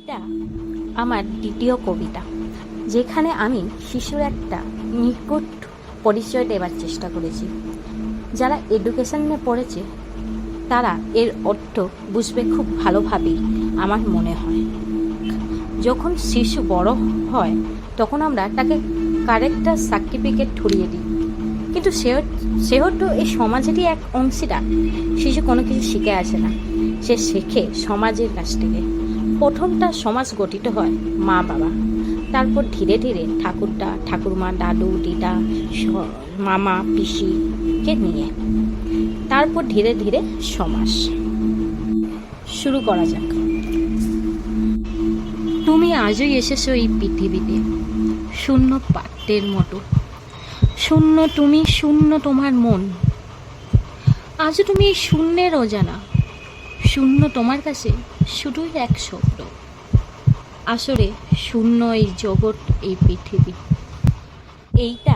এইটা আমার দ্বিতীয় কবিতা, যেখানে আমি শিশুর একটা নিকট পরিচয় দেওয়ার চেষ্টা করেছি। যারা এডুকেশন নিয়ে পড়েছে তারা এর অর্থ বুঝবে খুব ভালোভাবেই আমার মনে হয়। যখন শিশু বড় হয় তখন আমরা তাকে ক্যারেক্টার সার্টিফিকেট ধরিয়ে দিই, কিন্তু সেহেতু এই সমাজেরই এক অংশীদার। শিশু কোনো কিছু শিখে আসে না, সে শেখে সমাজের কাছ থেকে। প্রথমটা সমাজ গঠিত হয় মা বাবা, তারপর ধীরে ধীরে ঠাকুরদা ঠাকুরমা, দাদু দিদা, মামা পিসিকে নিয়ে, তারপর ধীরে ধীরে সমাজ। শুরু করা যাক। তুমি আজই এসেছো এই পৃথিবীতে শূন্য পাত্রের মতো। শূন্য তুমি, শূন্য তোমার মন। আজও তুমি এই শূন্যের অজানা। শূন্য তোমার কাছে শুধুই এক শব্দ। আসলে শূন্য এই জগৎ, এই পৃথিবী। এইটা